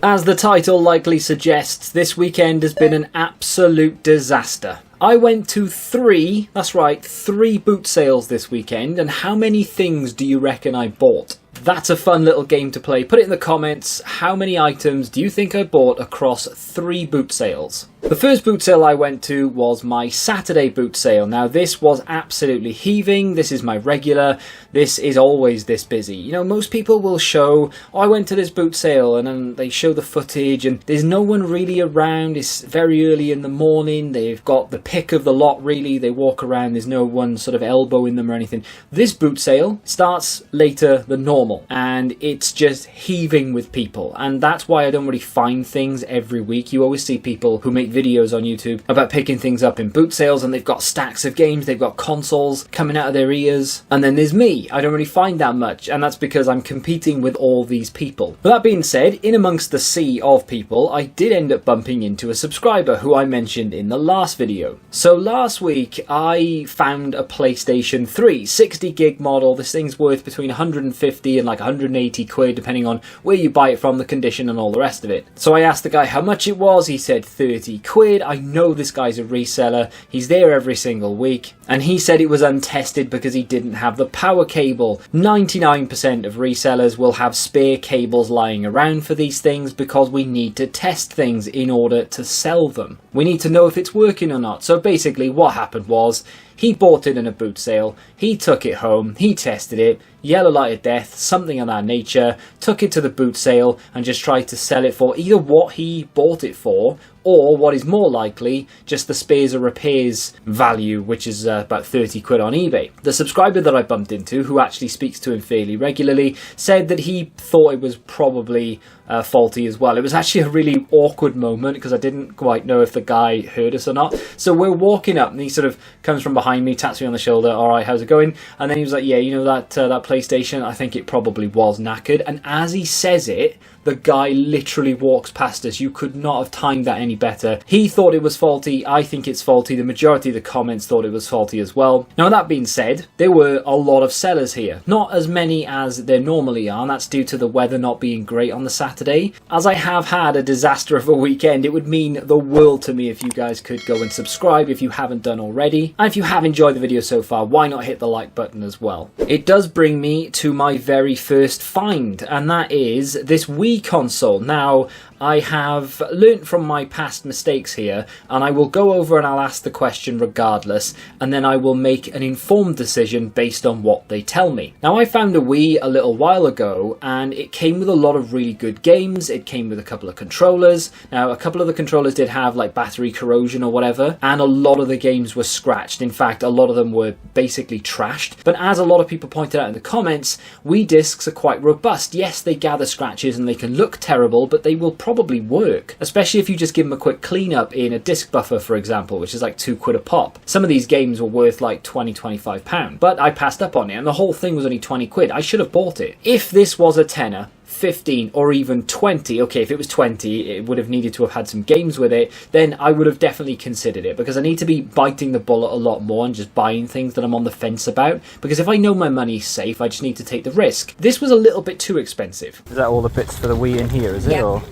As the title likely suggests, this weekend has been an absolute disaster. I went to three boot sales this weekend, and how many things do you reckon I bought? That's a fun little game to play. Put it in the comments, how many items do you think I bought across 3 boot sales? The first boot sale I went to was my Saturday boot sale. Now this was absolutely heaving. This is my regular. This is always this busy. You know, most people will show, oh, I went to this boot sale, and then they show the footage and there's no one really around. It's very early in the morning. They've got the pick of the lot really. They walk around. There's no one sort of elbowing them or anything. This boot sale starts later than normal and it's just heaving with people. And that's why I don't really find things every week. You always see people who make videos on YouTube about picking things up in boot sales, and they've got stacks of games, they've got consoles coming out of their ears, and then there's me. I don't really find that much, and that's because I'm competing with all these people. But that being said, in amongst the sea of people, I did end up bumping into a subscriber who I mentioned in the last video. So last week I found a PlayStation 3 60 gig model. This thing's worth between 150 and like 180 quid depending on where you buy it from, the condition and all the rest of it. So I asked the guy how much it was. He said 30 quid. I know this guy's a reseller. He's there every single week. And he said it was untested because he didn't have the power cable. 99% of resellers will have spare cables lying around for these things because we need to test things in order to sell them. We need to know if it's working or not. So basically what happened was he bought it in a boot sale, he took it home, he tested it, yellow light of death, something of that nature, took it to the boot sale and just tried to sell it for either what he bought it for, or what is more likely, just the spares or repairs value, which is about 30 quid on eBay. The subscriber that I bumped into, who actually speaks to him fairly regularly, said that he thought it was probably faulty as well. It was actually a really awkward moment because I didn't quite know if the guy heard us or not. So we're walking up and he sort of comes from behind me, taps me on the shoulder, alright, how's it going? And then he was like, yeah, you know that PlayStation, I think it probably was knackered. And as he says it, the guy literally walks past us. You could not have timed that any better. He thought it was faulty. I think it's faulty. The majority of the comments thought it was faulty as well. Now, that being said, there were a lot of sellers here. Not as many as there normally are, and that's due to the weather not being great on the Saturday. As I have had a disaster of a weekend, it would mean the world to me if you guys could go and subscribe if you haven't done already. And if you have enjoyed the video so far, why not hit the like button as well? It does bring me to my very first find, and that is this Wii console. Now, I have learnt from my past mistakes here, and I will go over and I'll ask the question regardless, and then I will make an informed decision based on what they tell me. Now, I found a Wii a little while ago, and it came with a lot of really good games. It came with a couple of controllers. Now, a couple of the controllers did have like battery corrosion or whatever, and a lot of the games were scratched. In fact, a lot of them were basically trashed. But as a lot of people pointed out in the comments, Wii discs are quite robust. Yes, they gather scratches and they can look terrible, but they will probably work, especially if you just give them a quick cleanup in a disc buffer, for example, which is like 2 quid a pop. Some of these games were worth like 20-25 pounds, but I passed up on it and the whole thing was only 20 quid. I should have bought it. If this was a tenner, 15 or even 20, okay, if it was 20 it would have needed to have had some games with it, then I would have definitely considered it, because I need to be biting the bullet a lot more and just buying things that I'm on the fence about, because if I know my money's safe, I just need to take the risk. This was a little bit too expensive. Is that all the bits for the Wii in here, is it? Yeah. Or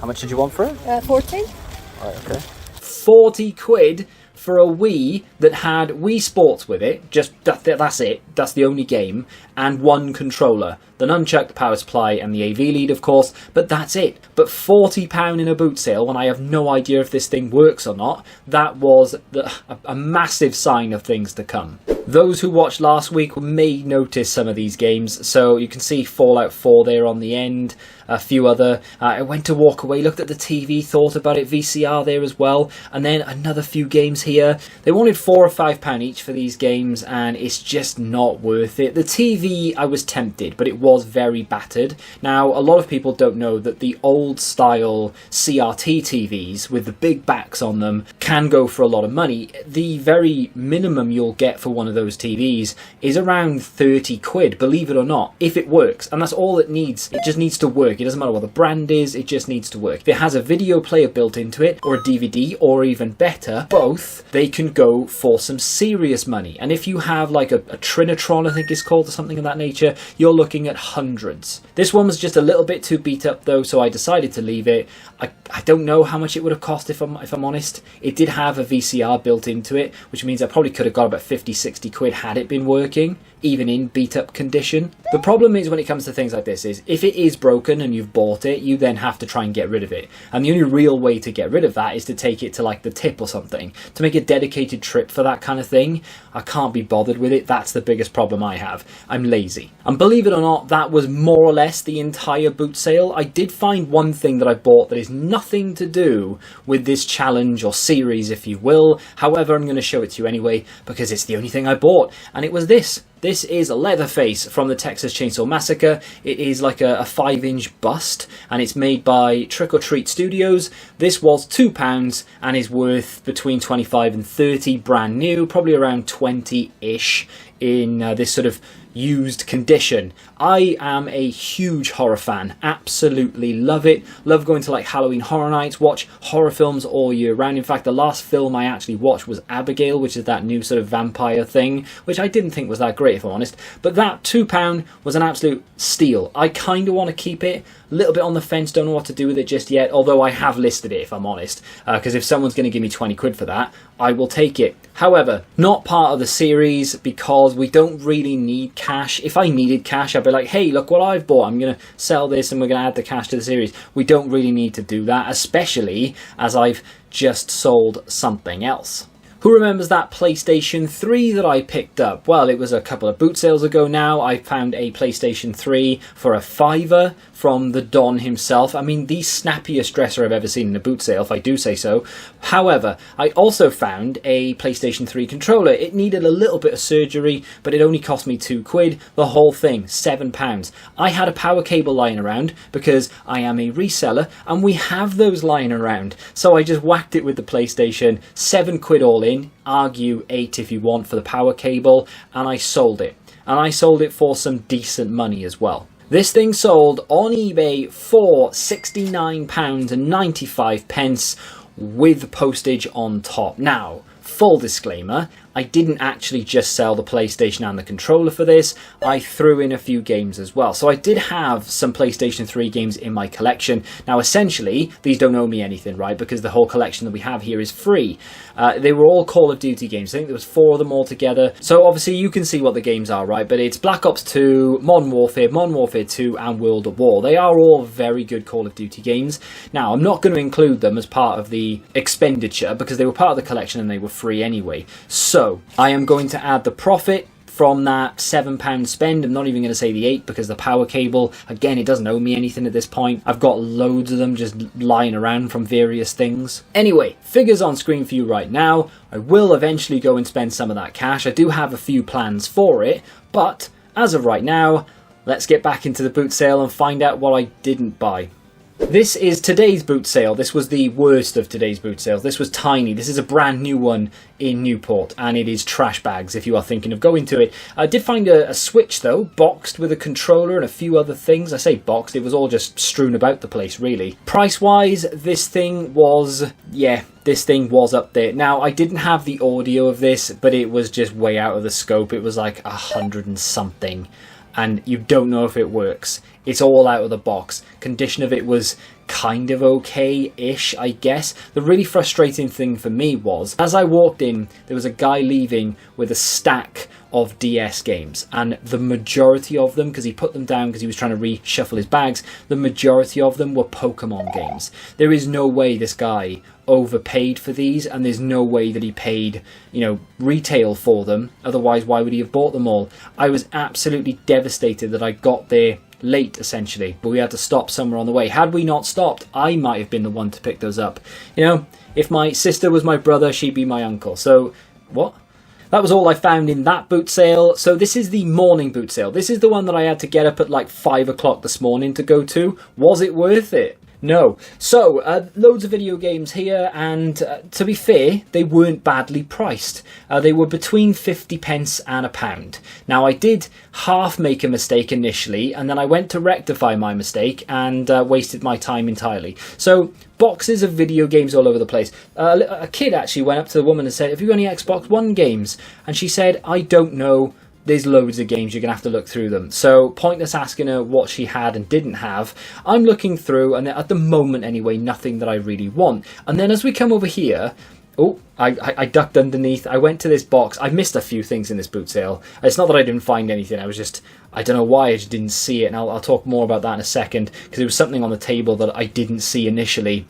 how much did you want for it? 14. Right, okay. 40 quid for a Wii that had Wii Sports with it, just that's it, that's the only game, and one controller. The nunchuck, the power supply, and the AV lead, of course, but that's it. But £40 in a boot sale, when I have no idea if this thing works or not, that was a massive sign of things to come. Those who watched last week may notice some of these games, so you can see Fallout 4 there on the end, a few other. I went to walk away, looked at the TV, thought about it, VCR there as well, and then another few games here. They wanted £4 or £5 each for these games, and it's just not worth it. The TV, I was tempted, but it was very battered. Now, a lot of people don't know that the old style CRT TVs with the big backs on them can go for a lot of money. The very minimum you'll get for one of those TVs is around 30 quid, believe it or not, if it works. And that's all it needs. It just needs to work. It doesn't matter what the brand is, it just needs to work. If it has a video player built into it, or a DVD, or even better, both, they can go for some serious money. And if you have like a Trinitron, I think it's called, or something of that nature, you're looking at hundreds. This one was just a little bit too beat up though, so I decided to leave it. I don't know how much it would have cost if I'm honest. It did have a VCR built into it, which means I probably could have got about 50-60 quid had it been working, even in beat up condition. The problem is when it comes to things like this is if it is broken and you've bought it, you then have to try and get rid of it. And the only real way to get rid of that is to take it to like the tip or something, to make a dedicated trip for that kind of thing. I can't be bothered with it. That's the biggest problem I have. I'm lazy. And believe it or not, that was more or less the entire boot sale. I did find one thing that I bought that is nothing to do with this challenge or series, if you will. However, I'm going to show it to you anyway because it's the only thing I bought, and it was this. This is Leatherface from the Texas Chainsaw Massacre. It is like a 5-inch bust, and it's made by Trick or Treat Studios. This was £2 and is worth between 25 and 30 brand new, probably around 20-ish in this sort of used condition. I am a huge horror fan, absolutely love it. Love going to like Halloween Horror Nights, watch horror films all year round. In fact, the last film I actually watched was Abigail, which is that new sort of vampire thing, which I didn't think was that great if I'm honest, but that £2 was an absolute steal. I kind of want to keep it, a little bit on the fence, don't know what to do with it just yet, although I have listed it if I'm honest, because if someone's going to give me 20 quid for that, I will take it. However, not part of the series because we don't really need cash. If I needed cash, I'd be like, hey, look what I've bought. I'm going to sell this and we're going to add the cash to the series. We don't really need to do that, especially as I've just sold something else. Who remembers that PlayStation 3 that I picked up? Well, it was a couple of boot sales ago now. I found a PlayStation 3 for a £5 from the Don himself. I mean, the snappiest dresser I've ever seen in a boot sale, if I do say so. However, I also found a PlayStation 3 controller. It needed a little bit of surgery, but it only cost me 2 quid. The whole thing, £7. I had a power cable lying around because I am a reseller and we have those lying around. So I just whacked it with the PlayStation, 7 quid all in, argue 8 if you want for the power cable, and I sold it. And I sold it for some decent money as well. This thing sold on eBay for £69.95 with postage on top. Now, full disclaimer, I didn't actually just sell the PlayStation and the controller for this. I threw in a few games as well. So I did have some PlayStation 3 games in my collection. Now, essentially, these don't owe me anything, right? Because the whole collection that we have here is free. They were all Call of Duty games. I think there was 4 of them all together. So obviously you can see what the games are, right? But it's Black Ops 2, Modern Warfare 2, and World at War. They are all very good Call of Duty games. Now, I'm not going to include them as part of the expenditure because they were part of the collection and they were free anyway. So I am going to add the profit from that £7 spend. I'm not even going to say the 8 because the power cable, again, it doesn't owe me anything at this point. I've got loads of them just lying around from various things. Anyway, figures on screen for you right now. I will eventually go and spend some of that cash. I do have a few plans for it, but as of right now, let's get back into the boot sale and find out what I didn't buy. This is today's boot sale. This was the worst of today's boot sales. This was tiny. This is a brand new one in Newport, and it is trash bags if you are thinking of going to it. I did find a Switch though, boxed with a controller and a few other things. I say boxed, it was all just strewn about the place really. Price wise, this thing was up there. Now, I didn't have the audio of this, but it was just way out of the scope. It was like 100 and something. And you don't know if it works. It's all out of the box. Condition of it was kind of okay-ish, I guess. The really frustrating thing for me was, as I walked in, there was a guy leaving with a stack of DS games, and the majority of them, because he put them down because he was trying to reshuffle his bags, the majority of them were Pokemon games. There is no way this guy overpaid for these, and there's no way that he paid, retail for them. Otherwise, why would he have bought them all? I was absolutely devastated that I got there late, essentially, but we had to stop somewhere on the way. Had we not stopped, I might have been the one to pick those up. If my sister was my brother, she'd be my uncle. So, what? That was all I found in that boot sale. So this is the morning boot sale. This is the one that I had to get up at like 5 o'clock this morning to go to. Was it worth it? No. So, loads of video games here, and to be fair, they weren't badly priced. They were between 50p and £1. Now, I did half make a mistake initially, and then I went to rectify my mistake and wasted my time entirely. So, boxes of video games all over the place. A kid actually went up to the woman and said, "Have you got any Xbox One games?" And she said, "I don't know, there's loads of games, you're going to have to look through them. So pointless asking her what she had and didn't have. I'm looking through, and at the moment anyway, nothing that I really want. And then as we come over here, oh, I ducked underneath. I went to this box. I missed a few things in this boot sale. It's not that I didn't find anything. I don't know why, I just didn't see it. And I'll talk more about that in a second, because there was something on the table that I didn't see initially.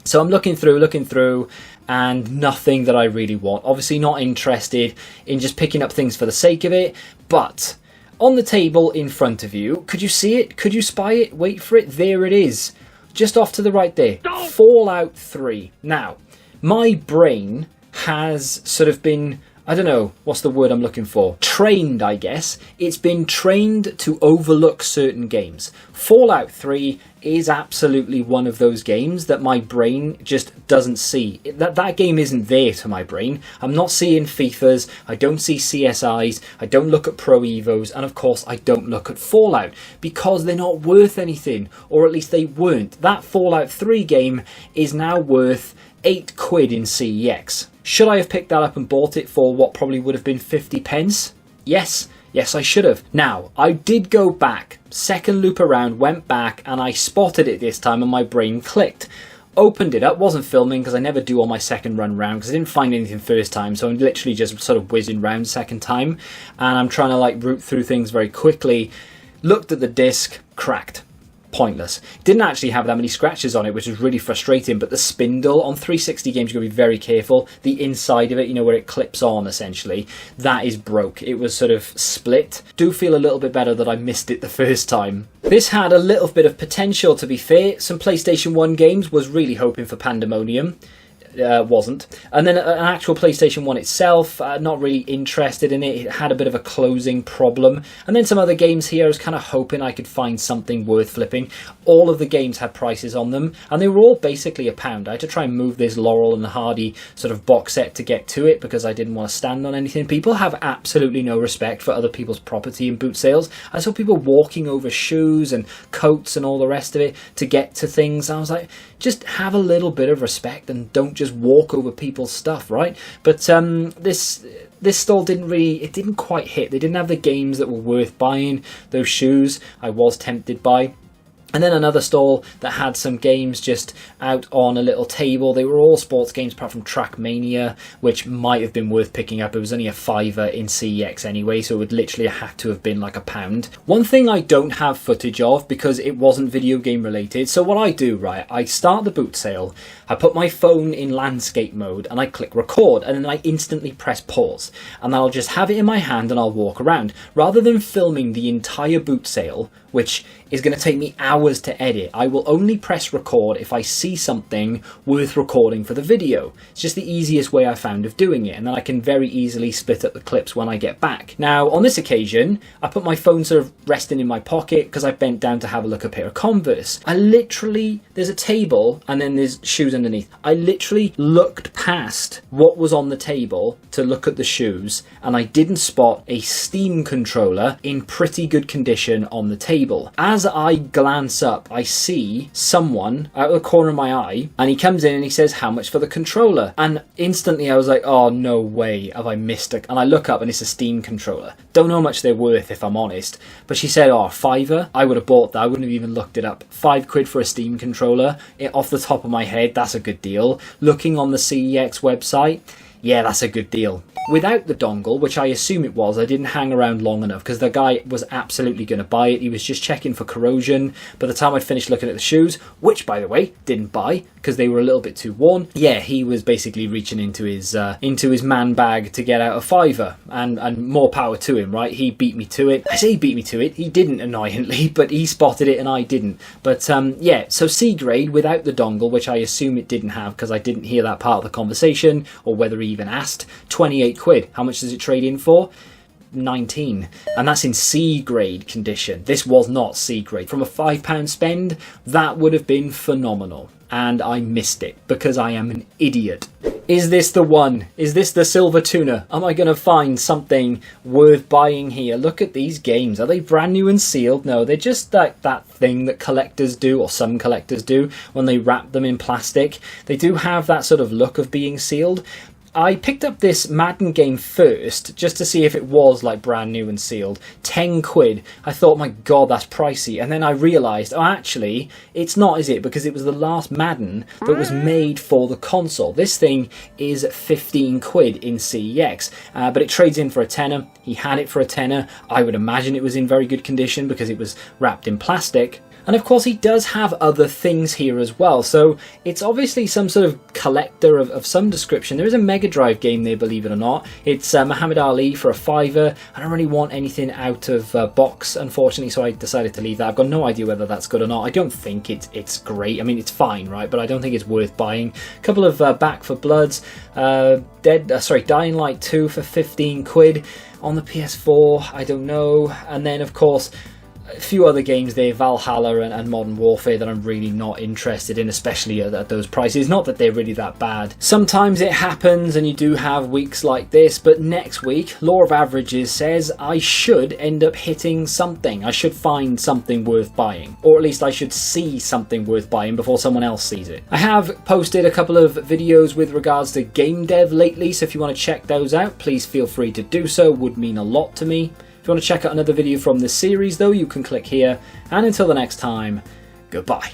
So I'm looking through, and nothing that I really want. Obviously not interested in just picking up things for the sake of it, but on the table in front of you, could you see it? Could you spy it? Wait for it. There it is. Just off to the right there. Fallout 3. Now, my brain has sort of been, I don't know, what's the word I'm looking for? Trained, I guess. It's been trained to overlook certain games. Fallout 3 is absolutely one of those games that my brain just doesn't see. That game isn't there to my brain. I'm not seeing FIFAs, I don't see CSIs, I don't look at Pro Evos, and of course I don't look at Fallout, because they're not worth anything, or at least they weren't. That Fallout 3 game is now worth £8 in CEX. Should I have picked that up and bought it for what probably would have been 50 pence? Yes, I should have. Now, I did go back, second loop around, went back, and I spotted it this time and my brain clicked. Opened it up, wasn't filming because I never do on my second run round because I didn't find anything first time, so I'm literally just sort of whizzing round second time, and I'm trying to like root through things very quickly. Looked at the disc, cracked. Pointless. Didn't actually have that many scratches on it, which was really frustrating, but the spindle on 360 games, you've got to be very careful. The inside of it, you know, where it clips on essentially, that is broke. It was sort of split. Do feel a little bit better that I missed it the first time. This had a little bit of potential, to be fair. Some PlayStation 1 games, was really hoping for Pandemonium. Wasn't. And then an actual PlayStation 1 itself, not really interested in it. It had a bit of a closing problem. And then some other games here, I was kind of hoping I could find something worth flipping. All of the games had prices on them, and they were all basically £1. I had to try and move this Laurel and Hardy sort of box set to get to it, because I didn't want to stand on anything. People have absolutely no respect for other people's property in boot sales. I saw people walking over shoes and coats and all the rest of it to get to things. I was like, just have a little bit of respect and don't just walk over people's stuff, right? But this stall didn't quite hit. They didn't have the games that were worth buying. Those shoes I was tempted by. And then another stall that had some games just out on a little table. They were all sports games apart from Trackmania, which might have been worth picking up. It was only a £5 in CEX anyway, so it would literally have to have been like £1. One thing I don't have footage of, because it wasn't video game related, so what I do, right, I start the boot sale, I put my phone in landscape mode, and I click record, and then I instantly press pause. And I'll just have it in my hand and I'll walk around. Rather than filming the entire boot sale, which is going to take me hours to edit, I will only press record if I see something worth recording for the video. It's just the easiest way I found of doing it, and then I can very easily split up the clips when I get back. Now, on this occasion, I put my phone sort of resting in my pocket because I bent down to have a look at a pair of Converse. There's a table and then there's shoes underneath. I literally looked past what was on the table to look at the shoes, and I didn't spot a Steam controller in pretty good condition on the table. As I glance up, I see someone out of the corner of my eye, and he comes in and he says, "How much for the controller?" And instantly I was like, oh, no way have I missed it. And I look up and it's a Steam controller. Don't know how much they're worth, if I'm honest, but she said, oh, £5. I would have bought that. I wouldn't have even looked it up. £5 for a Steam controller. Off the top of my head, that's a good deal. Looking on the CEX website, yeah, that's a good deal. Without the dongle, which I assume it was, I didn't hang around long enough because the guy was absolutely going to buy it. He was just checking for corrosion. By the time I finished looking at the shoes, which, by the way, didn't buy because they were a little bit too worn, yeah, he was basically reaching into his man bag to get out a £5, and more power to him, right? He beat me to it. I say he beat me to it. He didn't, annoyingly, but he spotted it and I didn't. But yeah, so C grade without the dongle, which I assume it didn't have because I didn't hear that part of the conversation or whether he even asked. £28. How much does it trade in for? 19, and that's in C grade condition. This was not C grade. From a £5 spend, that would have been phenomenal, and I missed it because I am an idiot. Is this the one? Is this the silver tuna? Am I going to find something worth buying here? Look at these games. Are they brand new and sealed? No, they're just that thing that collectors do, or some collectors do, when they wrap them in plastic. They do have that sort of look of being sealed. I picked up this Madden game first, just to see if it was like brand new and sealed. 10 quid. I thought, my god, that's pricey. And then I realised, oh, actually, it's not, is it? Because it was the last Madden that was made for the console. This thing is 15 quid in CEX, but it trades in for a tenner. He had it for a tenner. I would imagine it was in very good condition because it was wrapped in plastic. And of course he does have other things here as well, so it's obviously some sort of collector of some description. There is a Mega Drive game there, believe it or not. It's Muhammad Ali for a £5. I don't really want anything out of box, unfortunately, so I decided to leave that. I've got no idea whether that's good or not. I don't think it's great. I mean, it's fine, right? But I don't think it's worth buying. A couple of Back 4 Bloods, Dying Light 2 for 15 quid on the PS4, I don't know. And then, of course, a few other games there, Valhalla and Modern Warfare, that I'm really not interested in, especially at those prices. Not that they're really that bad. Sometimes it happens and you do have weeks like this, but next week, Law of Averages says I should end up hitting something. I should find something worth buying, or at least I should see something worth buying before someone else sees it. I have posted a couple of videos with regards to game dev lately, so if you want to check those out, please feel free to do so. Would mean a lot to me. If you want to check out another video from this series though, you can click here. And until the next time, goodbye.